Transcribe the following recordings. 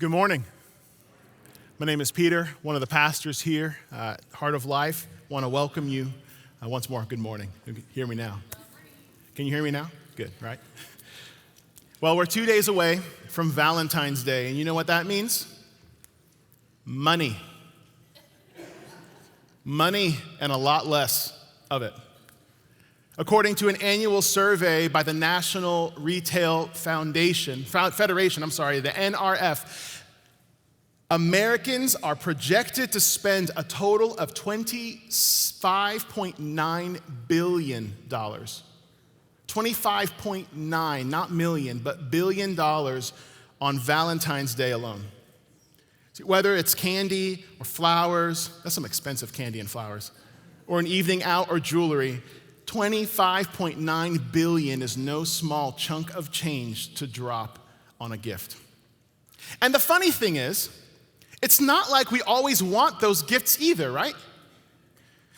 Good morning. My name is Peter, one of the pastors here at Heart of Life. I want to welcome you once more. Good morning. You can hear me now? Can you hear me now? Good, right? Well, we're 2 days away from Valentine's Day, and you know what that means? Money. Money and a lot less of it. According to an annual survey by the National Retail Federation, the NRF, Americans are projected to spend a total of $25.9 billion. 25.9, not million, but billion dollars on Valentine's Day alone. See, whether it's candy or flowers, that's some expensive candy and flowers, or an evening out or jewelry, 25.9 billion is no small chunk of change to drop on a gift. And the funny thing is, it's not like we always want those gifts either, right?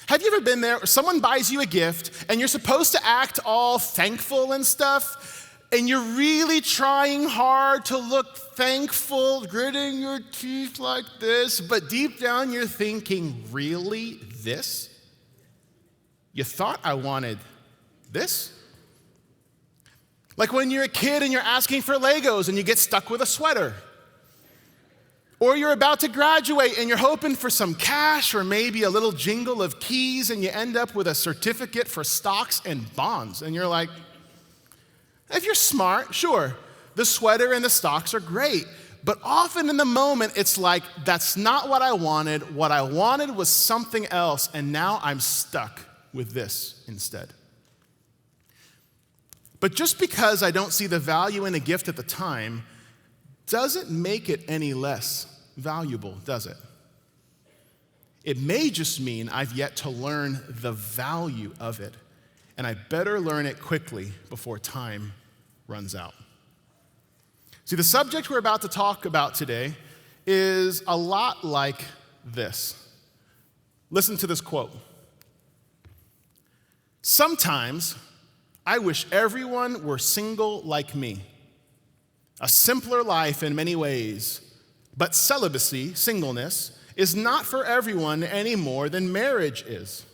Have you ever been there where someone buys you a gift and you're supposed to act all thankful and stuff, and you're really trying hard to look thankful, gritting your teeth like this, but deep down you're thinking, really, this? You thought I wanted this? Like when you're a kid and you're asking for Legos and you get stuck with a sweater. Or you're about to graduate and you're hoping for some cash or maybe a little jingle of keys and you end up with a certificate for stocks and bonds. And you're like, if you're smart, sure, the sweater and the stocks are great. But often in the moment, it's like, that's not what I wanted. What I wanted was something else, and now I'm stuck with this instead. But just because I don't see the value in a gift at the time doesn't make it any less valuable, does it? It may just mean I've yet to learn the value of it, and I better learn it quickly before time runs out. See, the subject we're about to talk about today is a lot like this. Listen to this quote. Sometimes I wish everyone were single like me. A simpler life in many ways, but celibacy, singleness, is not for everyone any more than marriage is.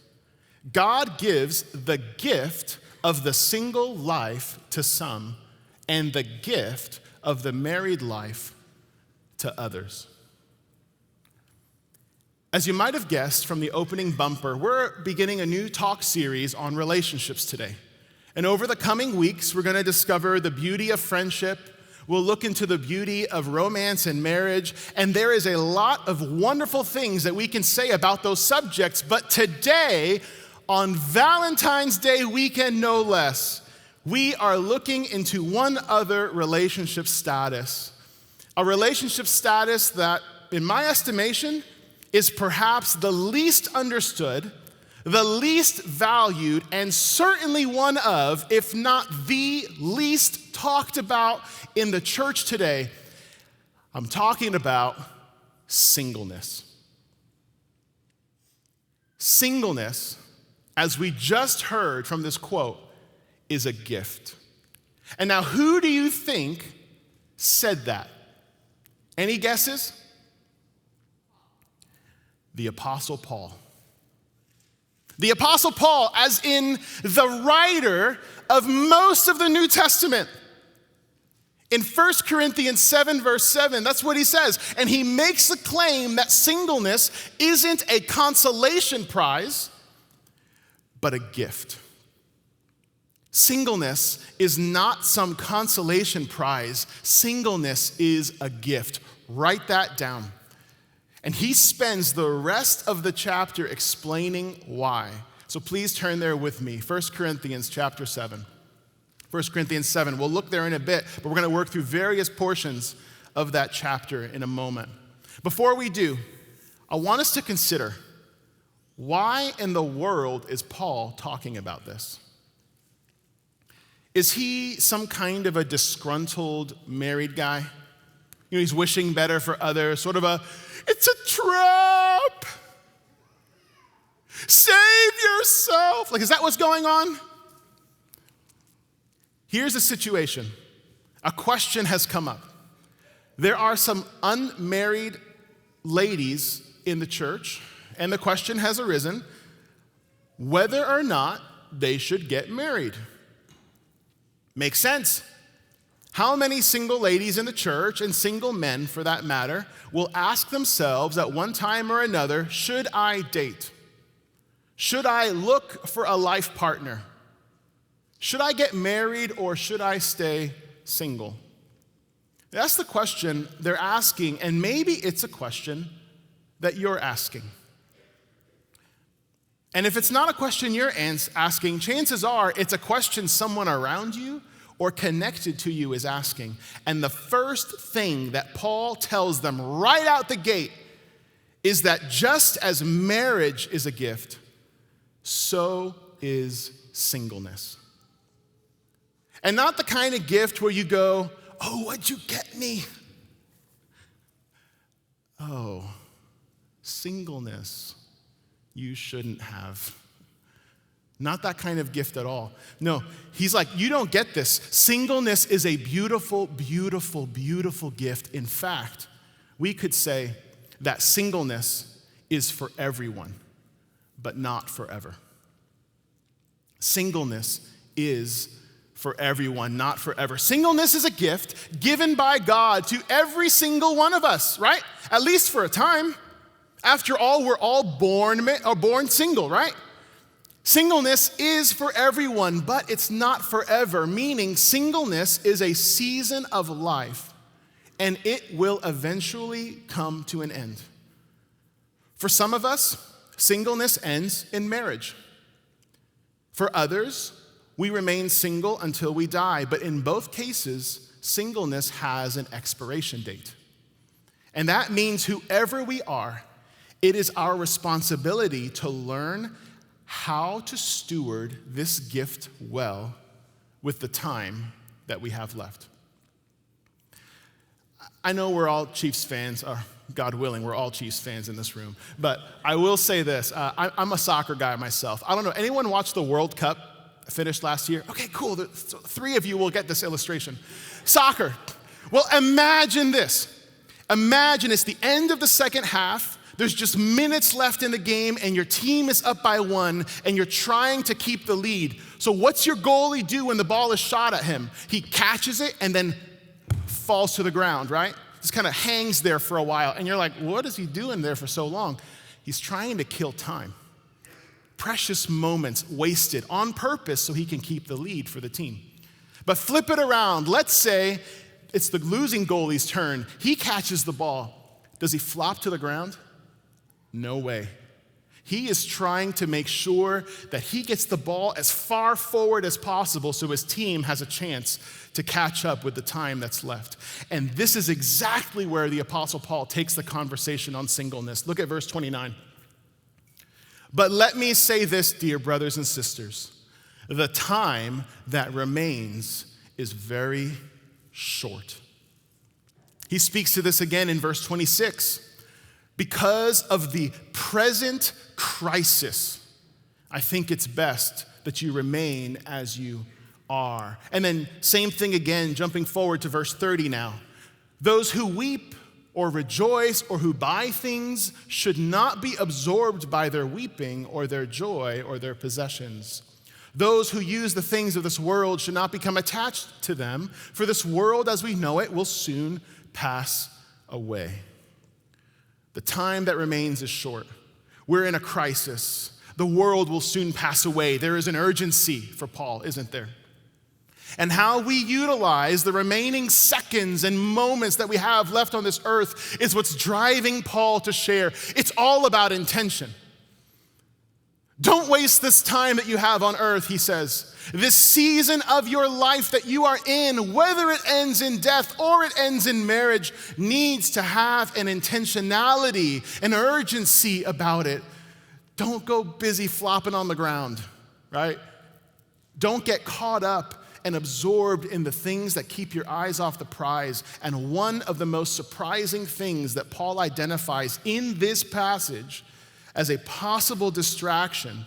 God gives the gift of the single life to some and the gift of the married life to others. As you might have guessed from the opening bumper, we're beginning a new talk series on relationships today. And over the coming weeks, we're going to discover the beauty of friendship. We'll look into the beauty of romance and marriage. And there is a lot of wonderful things that we can say about those subjects. But today, on Valentine's Day weekend no less, we are looking into one other relationship status. A relationship status that, in my estimation, is perhaps the least understood, the least valued, and certainly one of, if not the least talked about in the church today. I'm talking about singleness. Singleness, as we just heard from this quote, is a gift. And now, who do you think said that? Any guesses? The Apostle Paul. The Apostle Paul, as in the writer of most of the New Testament. In 1 Corinthians 7, verse 7, that's what he says. And he makes the claim that singleness isn't a consolation prize, but a gift. Singleness is not some consolation prize. Singleness is a gift. Write that down. And he spends the rest of the chapter explaining why. So please turn there with me. 1 Corinthians chapter 7. 1 Corinthians 7. We'll look there in a bit, but we're going to work through various portions of that chapter in a moment. Before we do, I want us to consider, why in the world is Paul talking about this? Is he some kind of a disgruntled married guy? You know, he's wishing better for others, sort of it's a trap. Save yourself. Like, is that what's going on? Here's the situation. A question has come up. There are some unmarried ladies in the church, and the question has arisen whether or not they should get married. Makes sense. How many single ladies in the church, and single men for that matter, will ask themselves at one time or another, should I date? Should I look for a life partner? Should I get married or should I stay single? That's the question they're asking, and maybe it's a question that you're asking. And if it's not a question you're asking, chances are it's a question someone around you or connected to you is asking. And the first thing that Paul tells them right out the gate is that just as marriage is a gift, so is singleness. And not the kind of gift where you go, oh, what'd you get me? Oh, singleness you shouldn't have. Not that kind of gift at all. No, he's like, you don't get this. Singleness is a beautiful, beautiful, beautiful gift. In fact, we could say that singleness is for everyone, but not forever. Singleness is for everyone, not forever. Singleness is a gift given by God to every single one of us, right? At least for a time. After all, we're all born single, right? Singleness is for everyone, but it's not forever, meaning singleness is a season of life, and it will eventually come to an end. For some of us, singleness ends in marriage. For others, we remain single until we die, but in both cases, singleness has an expiration date. And that means whoever we are, it is our responsibility to learn how to steward this gift well with the time that we have left. I know we're all Chiefs fans, or God willing, we're all Chiefs fans in this room, but I will say this, I'm a soccer guy myself. I don't know, anyone watch the World Cup finished last year? Okay, cool, three of you will get this illustration. Soccer. Well, imagine this. Imagine it's the end of the second half, there's just minutes left in the game and your team is up by 1 and you're trying to keep the lead. So what's your goalie do when the ball is shot at him? He catches it and then falls to the ground, right? Just kind of hangs there for a while. And you're like, what is he doing there for so long? He's trying to kill time. Precious moments wasted on purpose so he can keep the lead for the team. But flip it around. Let's say it's the losing goalie's turn. He catches the ball. Does he flop to the ground? No way. He is trying to make sure that he gets the ball as far forward as possible so his team has a chance to catch up with the time that's left. And this is exactly where the Apostle Paul takes the conversation on singleness. Look at verse 29. But let me say this, dear brothers and sisters, the time that remains is very short. He speaks to this again in verse 26. Because of the present crisis, I think it's best that you remain as you are. And then same thing again, jumping forward to verse 30 now. Those who weep or rejoice or who buy things should not be absorbed by their weeping or their joy or their possessions. Those who use the things of this world should not become attached to them, for this world as we know it will soon pass away. The time that remains is short. We're in a crisis. The world will soon pass away. There is an urgency for Paul, isn't there? And how we utilize the remaining seconds and moments that we have left on this earth is what's driving Paul to share. It's all about intention. Don't waste this time that you have on earth, he says. This season of your life that you are in, whether it ends in death or it ends in marriage, needs to have an intentionality, an urgency about it. Don't go busy flopping on the ground, right? Don't get caught up and absorbed in the things that keep your eyes off the prize. And one of the most surprising things that Paul identifies in this passage as a possible distraction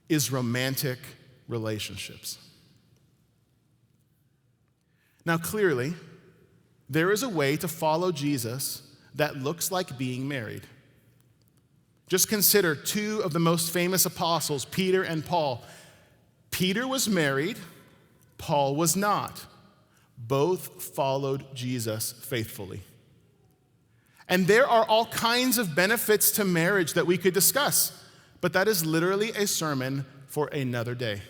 is romantic relationships. Now, clearly, there is a way to follow Jesus that looks like being married. Just consider two of the most famous apostles, Peter and Paul. Peter was married, Paul was not. Both followed Jesus faithfully. And there are all kinds of benefits to marriage that we could discuss, but that is literally a sermon for another day.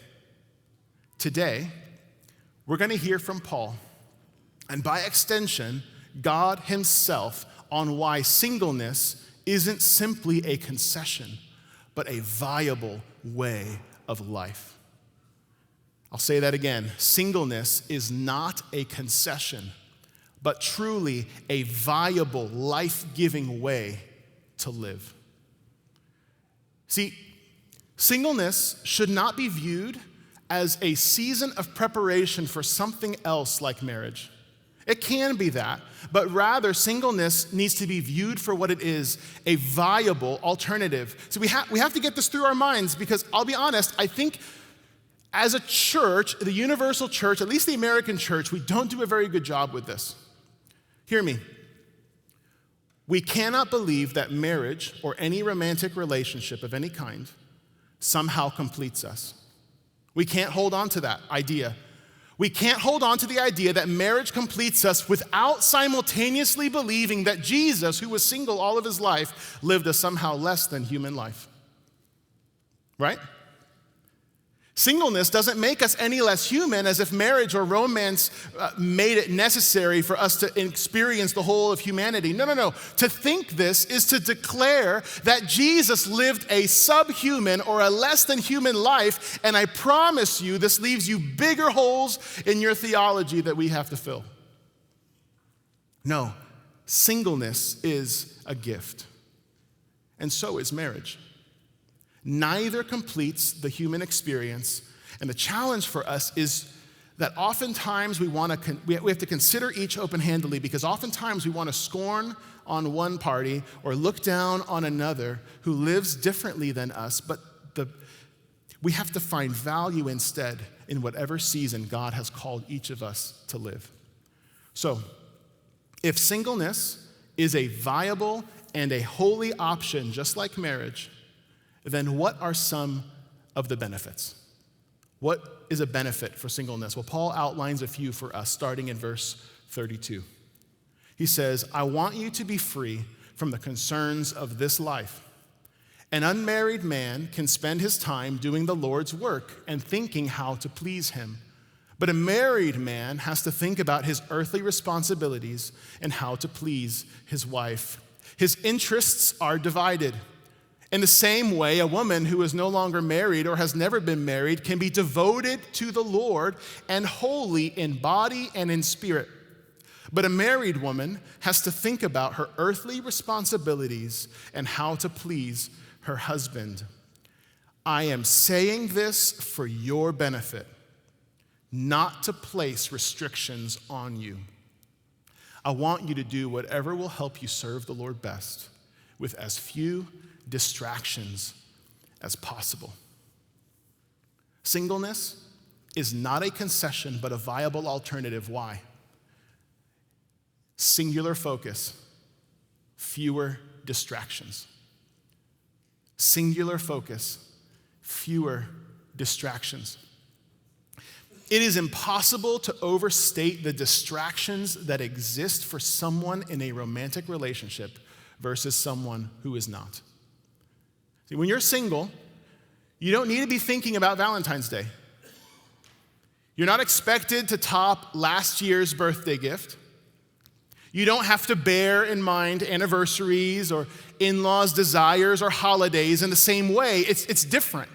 Today, we're going to hear from Paul, and by extension, God himself, on why singleness isn't simply a concession, but a viable way of life. I'll say that again. Singleness is not a concession, but truly a viable, life-giving way to live. See, singleness should not be viewed as a season of preparation for something else like marriage. It can be that, but rather singleness needs to be viewed for what it is, a viable alternative. So we have to get this through our minds, because I'll be honest, I think as a church, the universal church, at least the American church, we don't do a very good job with this. Hear me. We cannot believe that marriage or any romantic relationship of any kind somehow completes us. We can't hold on to that idea. We can't hold on to the idea that marriage completes us without simultaneously believing that Jesus, who was single all of his life, lived a somehow less than human life. Right? Singleness doesn't make us any less human, as if marriage or romance made it necessary for us to experience the whole of humanity. No. To think this is to declare that Jesus lived a subhuman or a less than human life, and I promise you this leaves you bigger holes in your theology that we have to fill. No, singleness is a gift, and so is marriage. Neither completes the human experience, and the challenge for us is that oftentimes we have to consider each open-handedly, because oftentimes we want to scorn on one party or look down on another who lives differently than us, but we have to find value instead in whatever season God has called each of us to live. So, if singleness is a viable and a holy option, just like marriage, then what are some of the benefits? What is a benefit for singleness? Well, Paul outlines a few for us, starting in verse 32. He says, I want you to be free from the concerns of this life. An unmarried man can spend his time doing the Lord's work and thinking how to please him. But a married man has to think about his earthly responsibilities and how to please his wife. His interests are divided. In the same way, a woman who is no longer married or has never been married can be devoted to the Lord and holy in body and in spirit. But a married woman has to think about her earthly responsibilities and how to please her husband. I am saying this for your benefit, not to place restrictions on you. I want you to do whatever will help you serve the Lord best with as few distractions as possible. Singleness is not a concession, but a viable alternative. Why? Singular focus, fewer distractions. Singular focus, fewer distractions. It is impossible to overstate the distractions that exist for someone in a romantic relationship versus someone who is not. See, when you're single, you don't need to be thinking about Valentine's Day. You're not expected to top last year's birthday gift. You don't have to bear in mind anniversaries or in-laws' desires or holidays in the same way. It's different.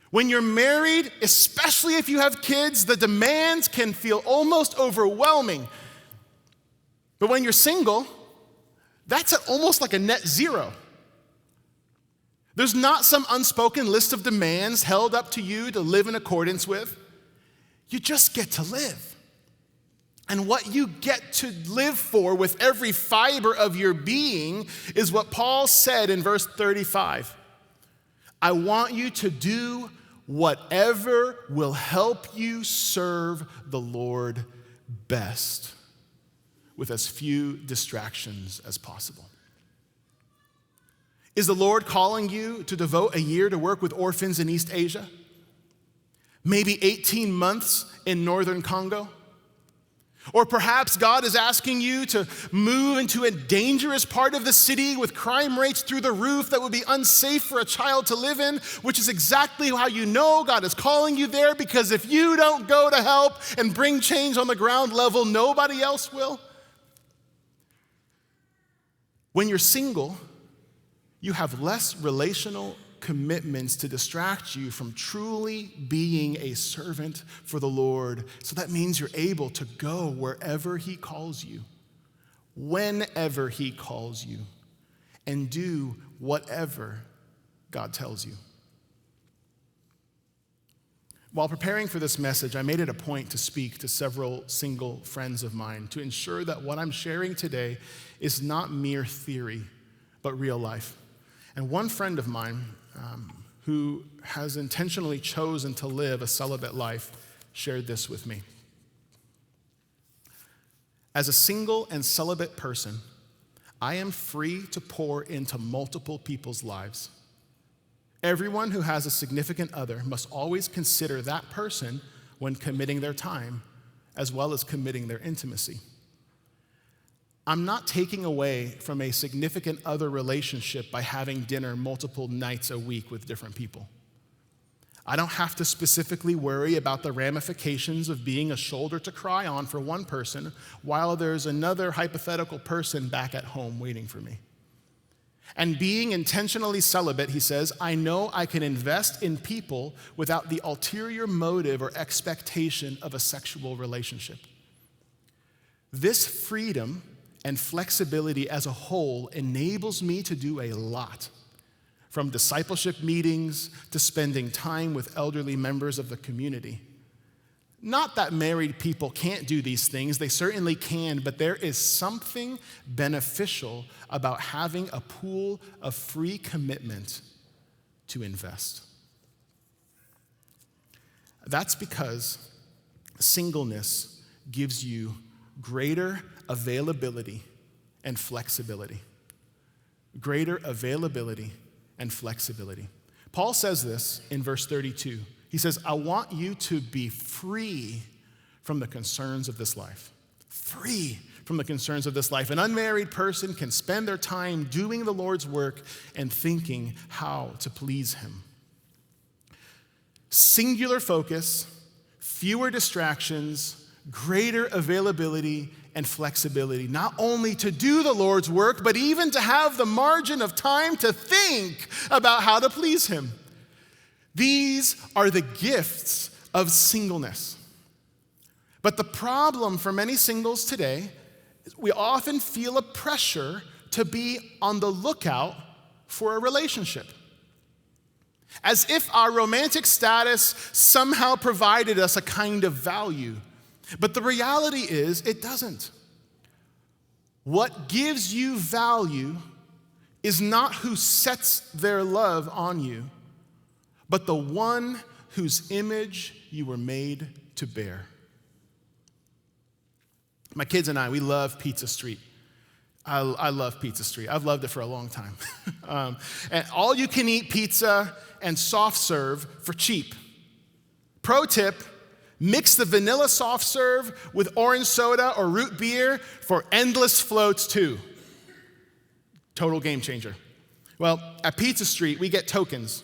When you're married, especially if you have kids, the demands can feel almost overwhelming. But when you're single, that's almost like a net zero. There's not some unspoken list of demands held up to you to live in accordance with. You just get to live. And what you get to live for with every fiber of your being is what Paul said in verse 35. I want you to do whatever will help you serve the Lord best. with as few distractions as possible. Is the Lord calling you to devote a year to work with orphans in East Asia? Maybe 18 months in northern Congo? Or perhaps God is asking you to move into a dangerous part of the city with crime rates through the roof that would be unsafe for a child to live in, which is exactly how you know God is calling you there, because if you don't go to help and bring change on the ground level, nobody else will. When you're single, you have less relational commitments to distract you from truly being a servant for the Lord. So that means you're able to go wherever He calls you, whenever He calls you, and do whatever God tells you. While preparing for this message, I made it a point to speak to several single friends of mine to ensure that what I'm sharing today is not mere theory, but real life. And one friend of mine who has intentionally chosen to live a celibate life shared this with me. As a single and celibate person, I am free to pour into multiple people's lives. Everyone who has a significant other must always consider that person when committing their time, as well as committing their intimacy. I'm not taking away from a significant other relationship by having dinner multiple nights a week with different people. I don't have to specifically worry about the ramifications of being a shoulder to cry on for one person while there's another hypothetical person back at home waiting for me. And being intentionally celibate, he says, I know I can invest in people without the ulterior motive or expectation of a sexual relationship. This freedom and flexibility as a whole enables me to do a lot, from discipleship meetings to spending time with elderly members of the community. Not that married people can't do these things, they certainly can, but there is something beneficial about having a pool of free commitment to invest. That's because singleness gives you greater availability and flexibility. Greater availability and flexibility. Paul says this in verse 32. He says, I want you to be free from the concerns of this life. Free from the concerns of this life. An unmarried person can spend their time doing the Lord's work and thinking how to please Him. Singular focus, fewer distractions, greater availability and flexibility, not only to do the Lord's work, but even to have the margin of time to think about how to please Him. These are the gifts of singleness. But the problem for many singles today is we often feel a pressure to be on the lookout for a relationship, as if our romantic status somehow provided us a kind of value. But the reality is, it doesn't. What gives you value is not who sets their love on you, but the one whose image you were made to bear. My kids and I, we love Pizza Street. I love Pizza Street. I've loved it for a long time. And all you can eat pizza and soft serve for cheap. Pro tip, mix the vanilla soft serve with orange soda or root beer for endless floats too. Total game changer. Well, at Pizza Street, we get tokens.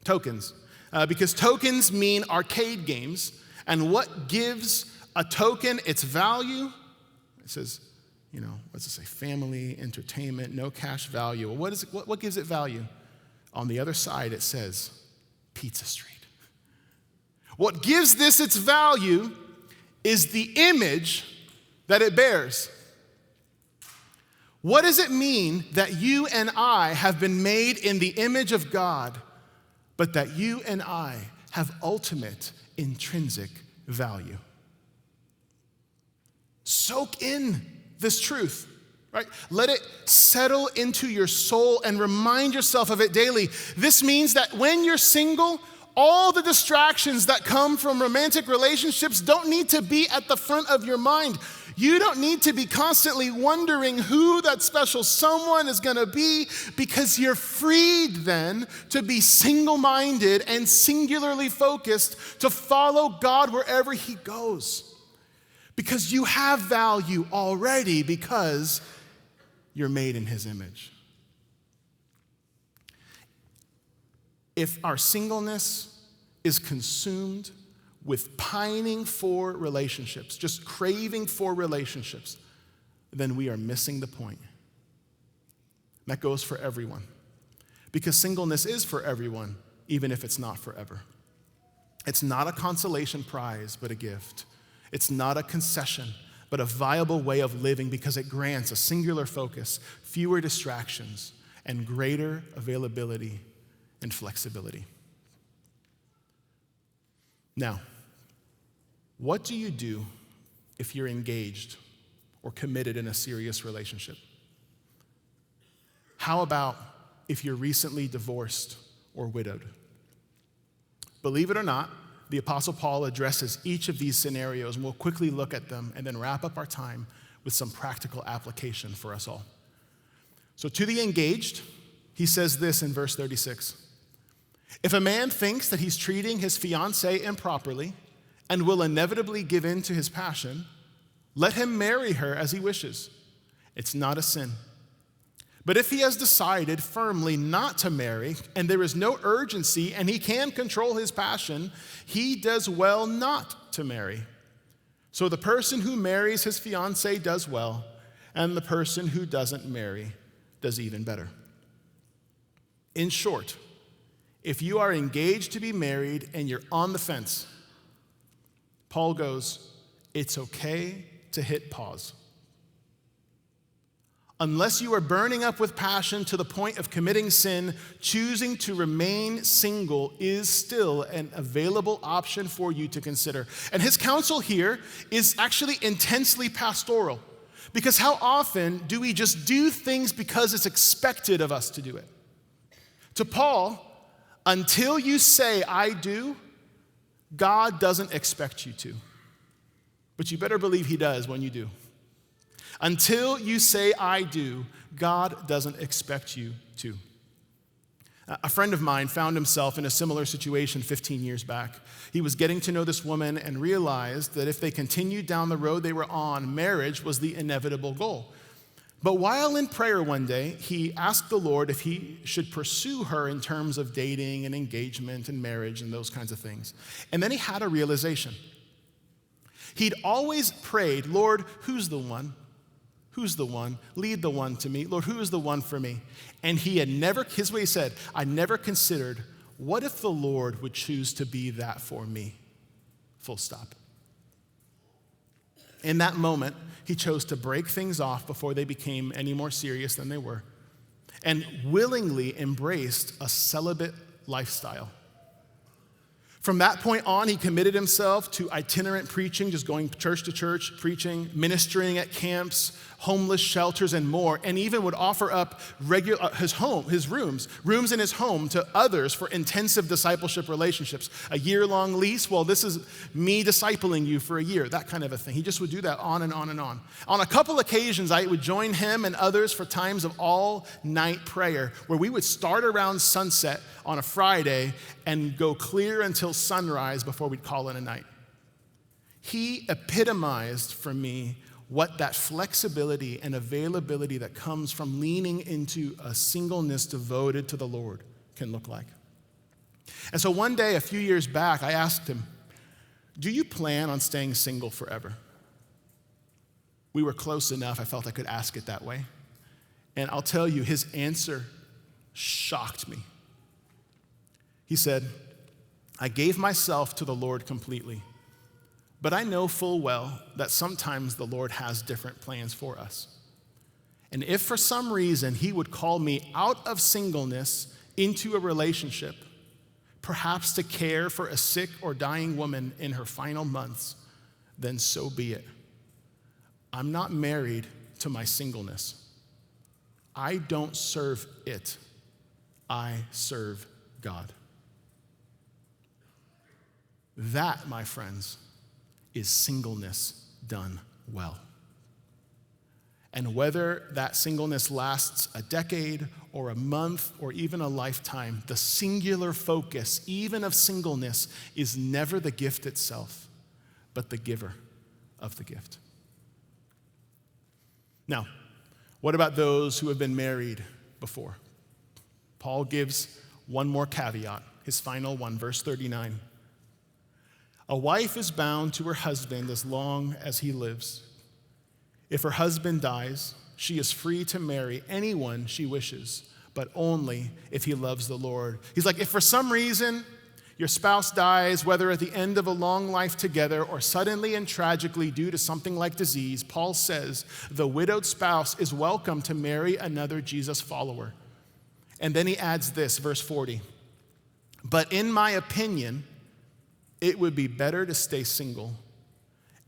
Because tokens mean arcade games. And what gives a token its value? It says, what's it say? Family, entertainment, no cash value. Well, what gives it value? On the other side, it says Pizza Street. What gives this its value is the image that it bears. What does it mean that you and I have been made in the image of God, but that you and I have ultimate intrinsic value? Soak in this truth, right? Let it settle into your soul and remind yourself of it daily. This means that when you're single, all the distractions that come from romantic relationships don't need to be at the front of your mind. You don't need to be constantly wondering who that special someone is going to be, because you're freed then to be single-minded and singularly focused to follow God wherever he goes. Because you have value already, because you're made in his image. If our singleness is consumed with pining for relationships, just craving for relationships, then we are missing the point. That goes for everyone. Because singleness is for everyone, even if it's not forever. It's not a consolation prize, but a gift. It's not a concession, but a viable way of living, because it grants a singular focus, fewer distractions, and greater availability and flexibility. Now, what do you do if you're engaged or committed in a serious relationship? How about if you're recently divorced or widowed? Believe it or not, the Apostle Paul addresses each of these scenarios, and we'll quickly look at them and then wrap up our time with some practical application for us all. So to the engaged, he says this in verse 36. If a man thinks that he's treating his fiancée improperly and will inevitably give in to his passion, let him marry her as he wishes. It's not a sin. But if he has decided firmly not to marry, and there is no urgency, and he can control his passion, he does well not to marry. So the person who marries his fiancée does well, and the person who doesn't marry does even better. In short, if you are engaged to be married and you're on the fence, Paul goes, it's okay to hit pause. Unless you are burning up with passion to the point of committing sin, choosing to remain single is still an available option for you to consider. And his counsel here is actually intensely pastoral, because how often do we just do things because it's expected of us to do it? To Paul, until you say, I do, God doesn't expect you to. But you better believe he does when you do. Until you say, I do, God doesn't expect you to. A friend of mine found himself in a similar situation 15 years back. He was getting to know this woman and realized that if they continued down the road they were on, marriage was the inevitable goal. But while in prayer one day, he asked the Lord if he should pursue her in terms of dating and engagement and marriage and those kinds of things. And then he had a realization. He'd always prayed, Lord, who's the one? Who's the one? Lead the one to me. Lord, who is the one for me? And he had never, here's what he said, I never considered, what if the Lord would choose to be that for me? Full stop. In that moment, he chose to break things off before they became any more serious than they were, and willingly embraced a celibate lifestyle. From that point on, he committed himself to itinerant preaching, just going church to church, preaching, ministering at camps, homeless shelters, and more, and even would offer up rooms in his home to others for intensive discipleship relationships. A year-long lease, well, this is me discipling you for a year, that kind of a thing. He just would do that on and on and on. On a couple occasions, I would join him and others for times of all-night prayer, where we would start around sunset on a Friday and go clear until sunrise before we'd call it a night. He epitomized for me what that flexibility and availability that comes from leaning into a singleness devoted to the Lord can look like. And so one day, a few years back, I asked him, do you plan on staying single forever? We were close enough, I felt I could ask it that way. And I'll tell you, his answer shocked me. He said, I gave myself to the Lord completely, but I know full well that sometimes the Lord has different plans for us. And if for some reason he would call me out of singleness into a relationship, perhaps to care for a sick or dying woman in her final months, then so be it. I'm not married to my singleness. I don't serve it. I serve God. That, my friends, is singleness done well. And whether that singleness lasts a decade or a month or even a lifetime, the singular focus, even of singleness, is never the gift itself, but the giver of the gift. Now, what about those who have been married before? Paul gives one more caveat, his final one, verse 39. A wife is bound to her husband as long as he lives. If her husband dies, she is free to marry anyone she wishes, but only if he loves the Lord. He's like, if for some reason your spouse dies, whether at the end of a long life together or suddenly and tragically due to something like disease, Paul says the widowed spouse is welcome to marry another Jesus follower. And then he adds this, verse 40. But in my opinion, it would be better to stay single.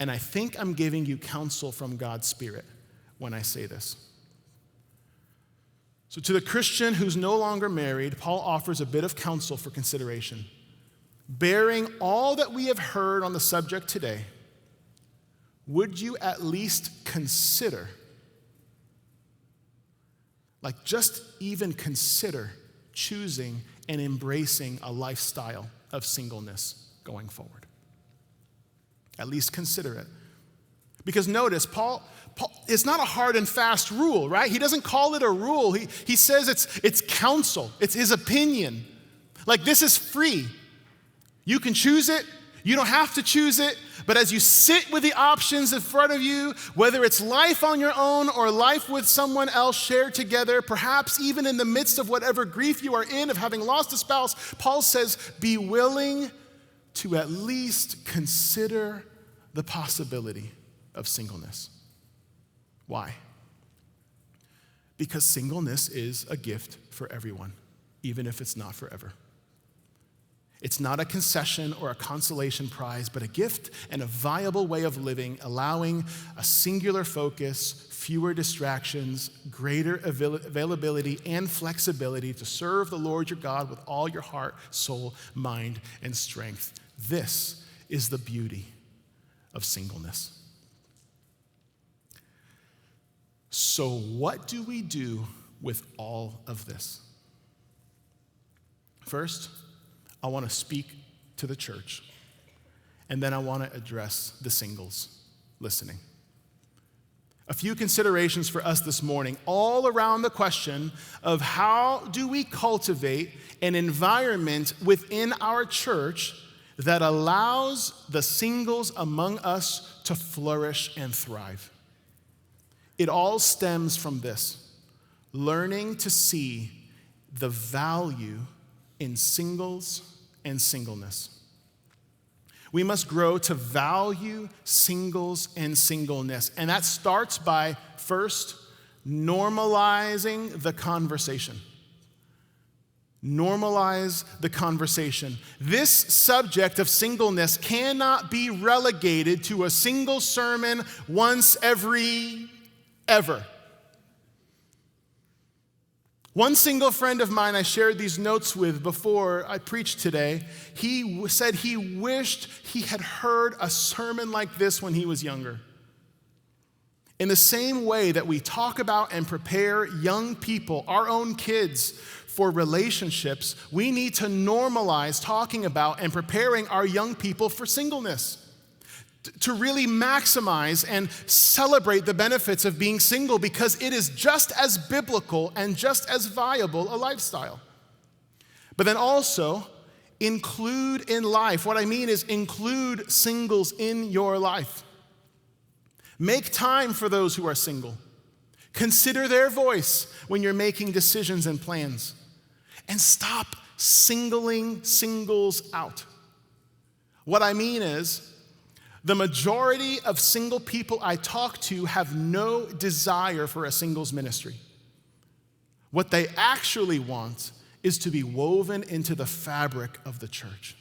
And I think I'm giving you counsel from God's Spirit when I say this. So to the Christian who's no longer married, Paul offers a bit of counsel for consideration. Bearing all that we have heard on the subject today, would you at least consider, like just even consider choosing and embracing a lifestyle of singleness going forward? At least consider it. Because notice, Paul, it's not a hard and fast rule, right? He doesn't call it a rule. He says it's counsel. It's his opinion. Like, this is free. You can choose it. You don't have to choose it. But as you sit with the options in front of you, whether it's life on your own or life with someone else shared together, perhaps even in the midst of whatever grief you are in of having lost a spouse, Paul says, be willing to at least consider the possibility of singleness. Why? Because singleness is a gift for everyone, even if it's not forever. It's not a concession or a consolation prize, but a gift and a viable way of living, allowing a singular focus, fewer distractions, greater availability and flexibility to serve the Lord your God with all your heart, soul, mind, and strength. This is the beauty of singleness. So what do we do with all of this? First, I want to speak to the church, and then I want to address the singles listening. A few considerations for us this morning, all around the question of how do we cultivate an environment within our church that allows the singles among us to flourish and thrive. It all stems from this: learning to see the value in singles and singleness. We must grow to value singles and singleness. And that starts by, first, normalizing the conversation. Normalize the conversation. This subject of singleness cannot be relegated to a single sermon once ever. One single friend of mine I shared these notes with before I preached today, he said he wished he had heard a sermon like this when he was younger. In the same way that we talk about and prepare young people, our own kids, for relationships, we need to normalize talking about and preparing our young people for singleness. To really maximize and celebrate the benefits of being single, because it is just as biblical and just as viable a lifestyle. But then also include in life. What I mean is include singles in your life. Make time for those who are single. Consider their voice when you're making decisions and plans. And stop singling singles out. What I mean is, the majority of single people I talk to have no desire for a singles ministry. What they actually want is to be woven into the fabric of the church.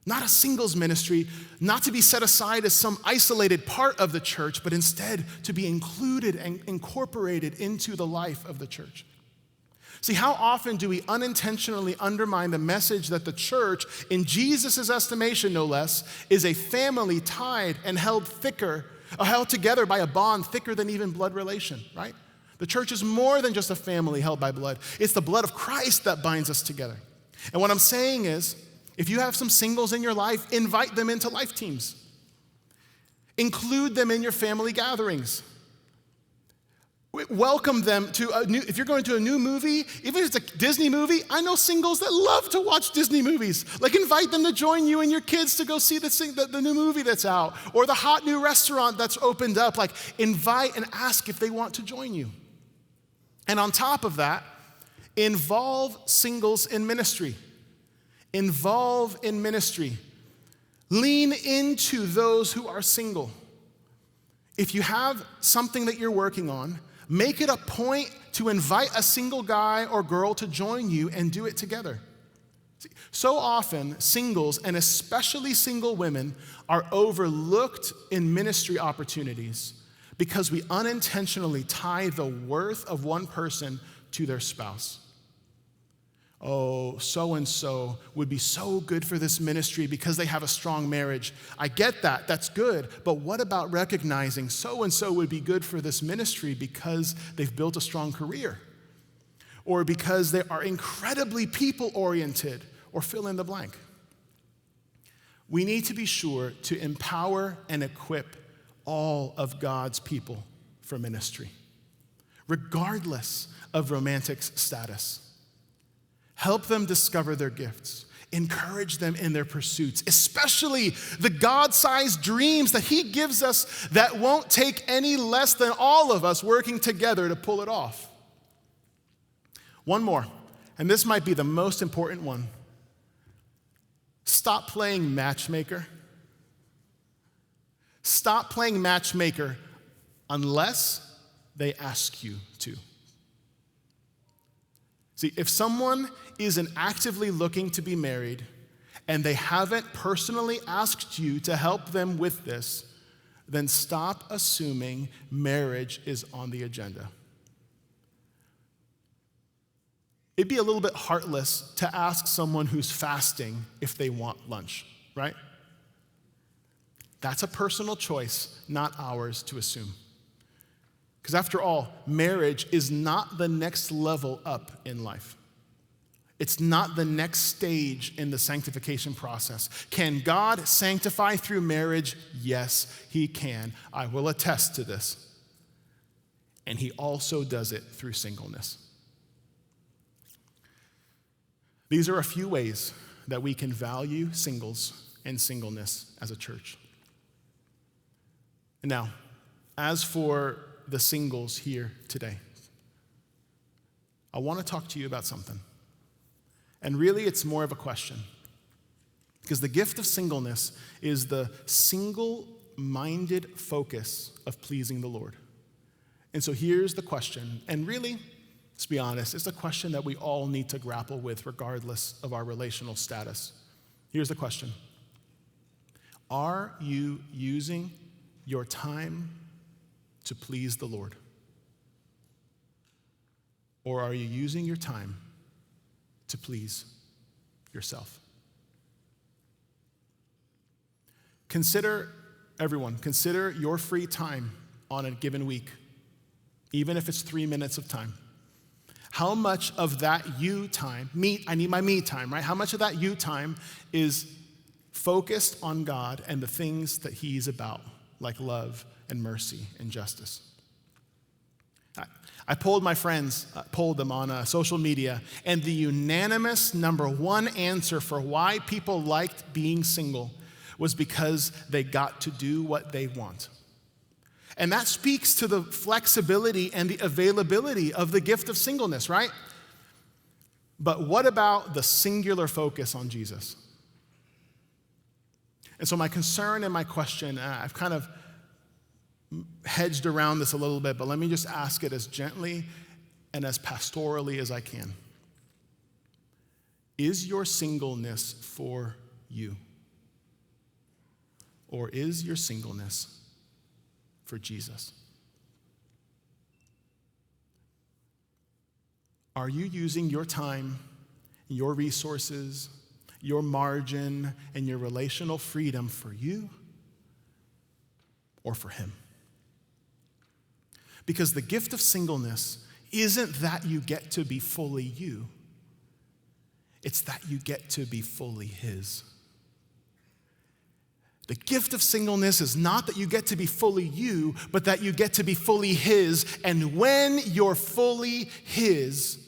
Not a singles ministry, not to be set aside as some isolated part of the church, but instead to be included and incorporated into the life of the church. See, how often do we unintentionally undermine the message that the church, in Jesus' estimation no less, is a family tied and held thicker are held together by a bond thicker than even blood relation, right? The church is more than just a family held by blood. It's the blood of Christ that binds us together. And what I'm saying is, if you have some singles in your life, invite them into life teams. Include them in your family gatherings. Welcome them to if you're going to a new movie, even if it's a Disney movie, I know singles that love to watch Disney movies. Like invite them to join you and your kids to go see the new movie that's out, or the hot new restaurant that's opened up. Like invite and ask if they want to join you. And on top of that, involve singles in ministry. Involve in ministry. Lean into those who are single. If you have something that you're working on, make it a point to invite a single guy or girl to join you and do it together. So often, singles, and especially single women, are overlooked in ministry opportunities because we unintentionally tie the worth of one person to their spouse. Oh, so-and-so would be so good for this ministry because they have a strong marriage. I get that, that's good, but what about recognizing so-and-so would be good for this ministry because they've built a strong career, or because they are incredibly people-oriented, or fill in the blank. We need to be sure to empower and equip all of God's people for ministry, regardless of romantic status. Help them discover their gifts. Encourage them in their pursuits, especially the God-sized dreams that He gives us that won't take any less than all of us working together to pull it off. One more, and this might be the most important one. Stop playing matchmaker. Stop playing matchmaker unless they ask you to. See, if someone isn't actively looking to be married and they haven't personally asked you to help them with this, then stop assuming marriage is on the agenda. It'd be a little bit heartless to ask someone who's fasting if they want lunch, right? That's a personal choice, not ours to assume. Because after all, marriage is not the next level up in life. It's not the next stage in the sanctification process. Can God sanctify through marriage? Yes, He can. I will attest to this. And He also does it through singleness. These are a few ways that we can value singles and singleness as a church. Now, as for the singles here today, I want to talk to you about something. And really, it's more of a question. Because the gift of singleness is the single-minded focus of pleasing the Lord. And so here's the question. And really, let's be honest, it's a question that we all need to grapple with regardless of our relational status. Here's the question. Are you using your time to please the Lord? Or are you using your time to please yourself? Consider your free time on a given week, even if it's 3 minutes of time. How much of that you time, I need my me time, right? How much of that you time is focused on God and the things that He's about, like love and mercy and justice? I polled my friends, polled them on social media, and the unanimous number one answer for why people liked being single was because they got to do what they want. And that speaks to the flexibility and the availability of the gift of singleness, right? But what about the singular focus on Jesus? And so my concern and my question, I've kind of hedged around this a little bit, but let me just ask it as gently and as pastorally as I can. Is your singleness for you? Or is your singleness for Jesus? Are you using your time, your resources, your margin, and your relational freedom for you? or for him. Because the gift of singleness isn't that you get to be fully you. It's that you get to be fully his. The gift of singleness is not that you get to be fully you, but that you get to be fully his. And when you're fully his,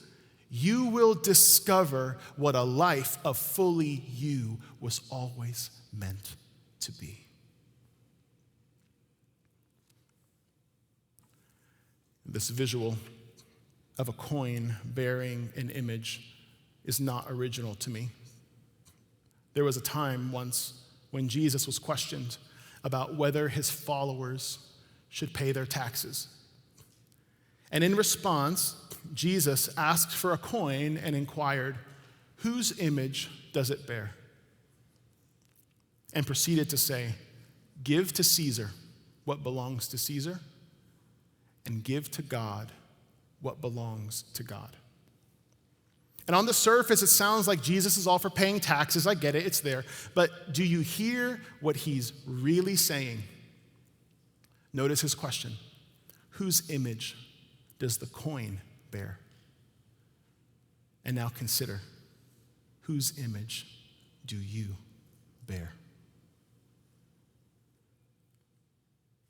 you will discover what a life of fully you was always meant to be. This visual of a coin bearing an image is not original to me. There was a time once when Jesus was questioned about whether his followers should pay their taxes. And in response, Jesus asked for a coin and inquired, "Whose image does it bear?" And proceeded to say, "Give to Caesar what belongs to Caesar, and give to God what belongs to God." And on the surface, it sounds like Jesus is all for paying taxes. I get it, it's there. But do you hear what he's really saying? Notice his question. Whose image does the coin bear? And now consider, whose image do you bear?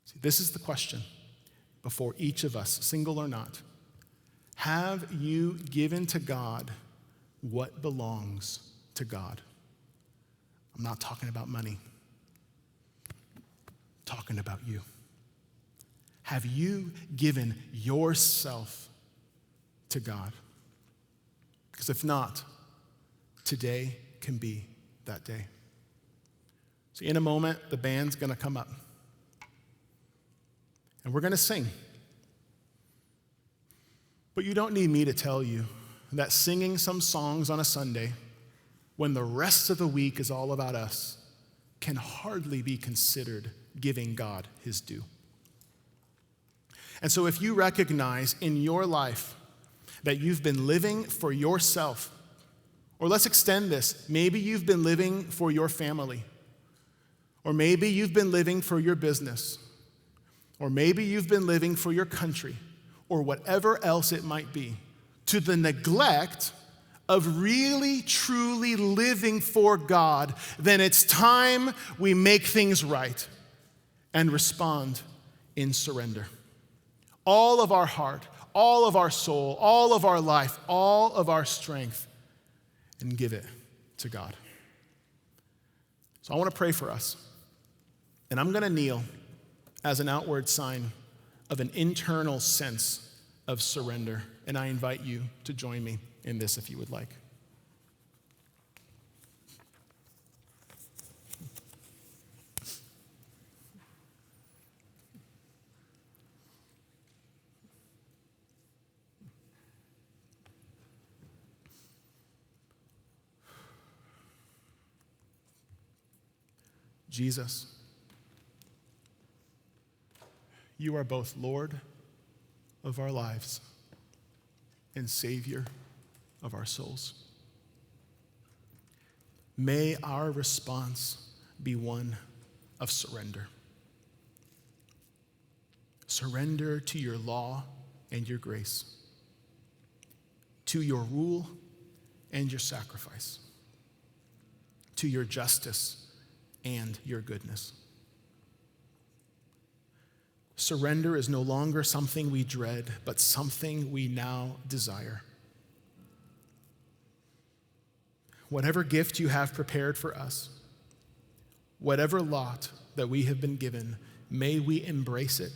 See, this is the question before each of us, single or not. Have you given to God what belongs to God? I'm not talking about money. I'm talking about you. Have you given yourself to God? Because if not, today can be that day. So in a moment, the band's going to come up. And we're going to sing. But you don't need me to tell you that singing some songs on a Sunday when the rest of the week is all about us can hardly be considered giving God his due. And so if you recognize in your life that you've been living for yourself, or let's extend this, maybe you've been living for your family, or maybe you've been living for your business, or maybe you've been living for your country, or whatever else it might be, to the neglect of really, truly living for God, then it's time we make things right and respond in surrender. All of our heart, all of our soul, all of our life, all of our strength, and give it to God. So I want to pray for us. And I'm going to kneel as an outward sign of an internal sense of surrender. And I invite you to join me in this if you would like. Jesus, you are both Lord of our lives and Savior of our souls. May our response be one of surrender. Surrender to your law and your grace, to your rule and your sacrifice, to your justice and your goodness. Surrender is no longer something we dread, but something we now desire. Whatever gift you have prepared for us, whatever lot that we have been given, may we embrace it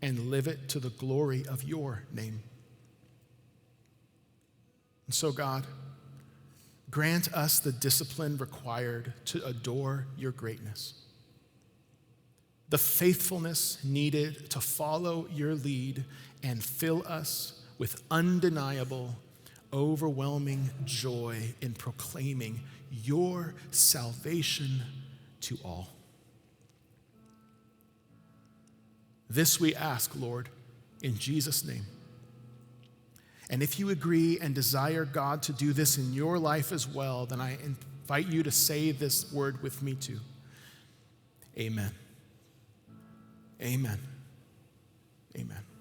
and live it to the glory of your name. And so, God, grant us the discipline required to adore your greatness, the faithfulness needed to follow your lead, and fill us with undeniable, overwhelming joy in proclaiming your salvation to all. This we ask, Lord, in Jesus' name. And if you agree and desire God to do this in your life as well, then I invite you to say this word with me too. Amen. Amen. Amen.